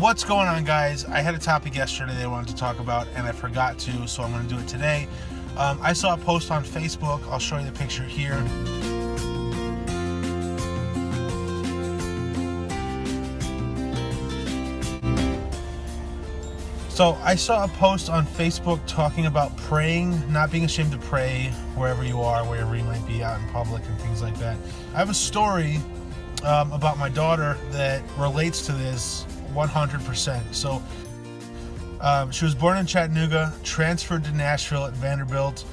What's going on, guys? I had a topic yesterday that I wanted to talk about and I forgot to, so I'm going to do it today. I saw a post on Facebook. I'll show you the picture here. So I saw a post on Facebook talking about praying, not being ashamed to pray wherever you are, wherever you might be out in public and things like that. I have a story about my daughter that relates to this 100%. So she was born in Chattanooga, transferred to Nashville at Vanderbilt,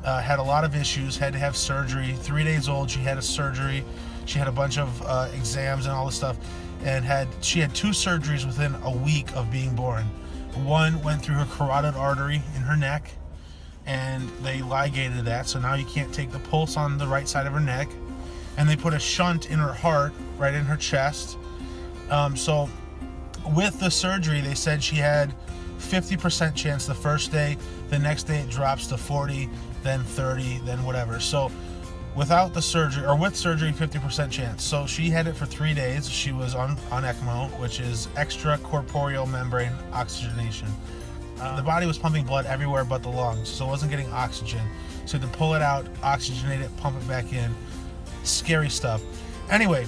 had a lot of issues, had to have surgery. 3 days old, she had a surgery. She had a bunch of exams and all this stuff, and she had 2 surgeries within a week of being born. One went through her carotid artery in her neck, and they ligated that, so now you can't take the pulse on the right side of her neck. And they put a shunt in her heart, right in her chest. So with the surgery, they said she had 50% chance the first day. The next day it drops to 40, then 30, then whatever. So without the surgery, or with surgery, 50% chance. So she had it for 3 days. She was on ECMO, which is extracorporeal membrane oxygenation. The body was pumping blood everywhere but the lungs, so it wasn't getting oxygen. So you had to pull it out, oxygenate it, pump it back in. Scary stuff. Anyway,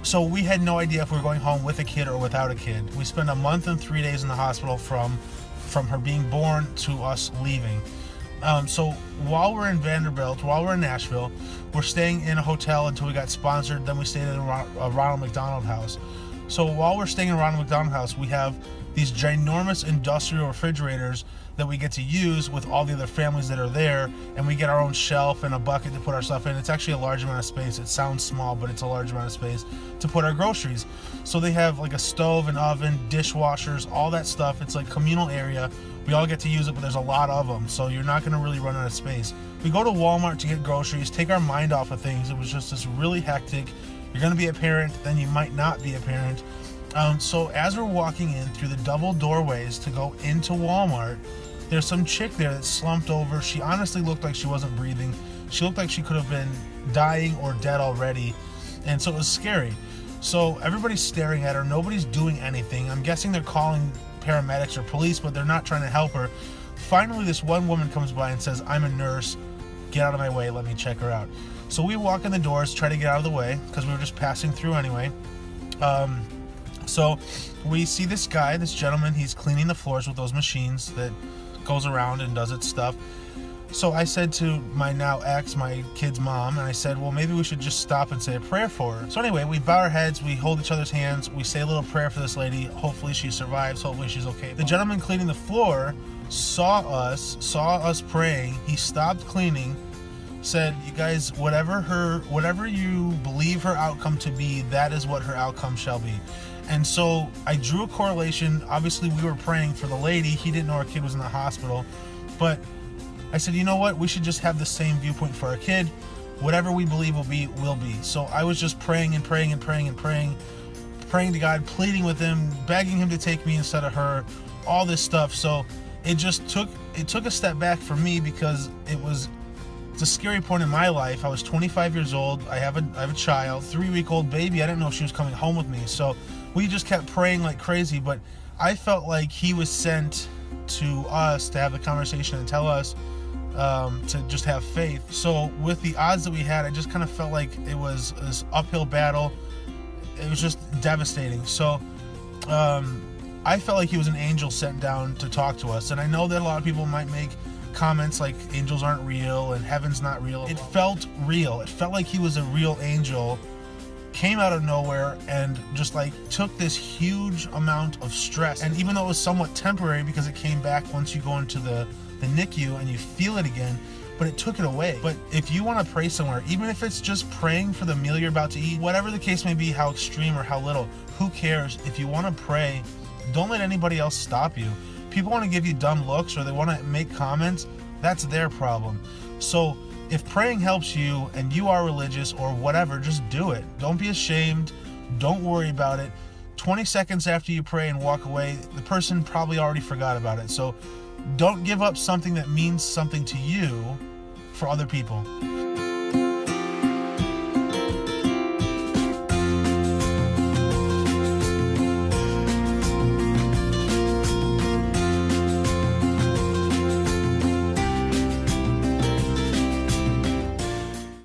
so we had no idea if we were going home with a kid or without a kid. We spent a month and 3 days in the hospital from her being born to us leaving. So while we're in Vanderbilt, while we're in Nashville, we're staying in a hotel until we got sponsored. Then we stayed in a Ronald McDonald House. So while we're staying in Ronald McDonald House, we have these ginormous industrial refrigerators that we get to use with all the other families that are there, and we get our own shelf and a bucket to put our stuff in. It's actually a large amount of space. It sounds small, but it's a large amount of space to put our groceries. So they have like a stove, an oven, dishwashers, all that stuff. It's like communal area. We all get to use it, but there's a lot of them, so you're not going to really run out of space. We go to Walmart to get groceries, take our mind off of things. It was just this really hectic. You're going to be a parent, then you might not be a parent. So as we're walking in through the double doorways to go into Walmart, there's some chick there that slumped over. She honestly looked like she wasn't breathing. She looked like she could have been dying or dead already. And so it was scary. So everybody's staring at her. Nobody's doing anything. I'm guessing they're calling paramedics or police, but they're not trying to help her. Finally, this one woman comes by and says, "I'm a nurse. Get out of my way. Let me check her out." So we walk in the doors, try to get out of the way because we were just passing through anyway. So we see this guy, this gentleman, he's cleaning the floors with those machines that goes around and does its stuff. So I said to my now ex, my kid's mom, and I said, well, maybe we should just stop and say a prayer for her. So anyway, we bow our heads, we hold each other's hands, we say a little prayer for this lady. Hopefully she survives, hopefully she's okay. The gentleman cleaning the floor saw us praying. He stopped cleaning, said, "You guys, whatever you believe her outcome to be, that is what her outcome shall be." And so I drew a correlation. Obviously, we were praying for the lady. He didn't know our kid was in the hospital. But I said, you know what? We should just have the same viewpoint for our kid. Whatever we believe will be, will be. So I was just praying and praying and praying and praying to God, pleading with him, begging him to take me instead of her, all this stuff. So it took a step back for me because it's a scary point in my life. I was 25 years old. I have a child, 3-week-old baby. I didn't know if she was coming home with me. So we just kept praying like crazy, but I felt like he was sent to us to have the conversation and tell us to just have faith. So with the odds that we had, I just kind of felt like it was this uphill battle. It was just devastating. So I felt like he was an angel sent down to talk to us. And I know that a lot of people might make comments like angels aren't real and heaven's not real. It felt real. It felt like he was a real angel, came out of nowhere and just like took this huge amount of stress. And even though it was somewhat temporary because it came back once you go into the NICU and you feel it again, but it took it away. But if you want to pray somewhere, even if it's just praying for the meal you're about to eat, whatever the case may be, how extreme or how little, who cares? If you want to pray, don't let anybody else stop you. People want to give you dumb looks or they want to make comments, that's their problem. So if praying helps you and you are religious or whatever, just do it. Don't be ashamed. Don't worry about it. 20 seconds after you pray and walk away, the person probably already forgot about it. So don't give up something that means something to you for other people.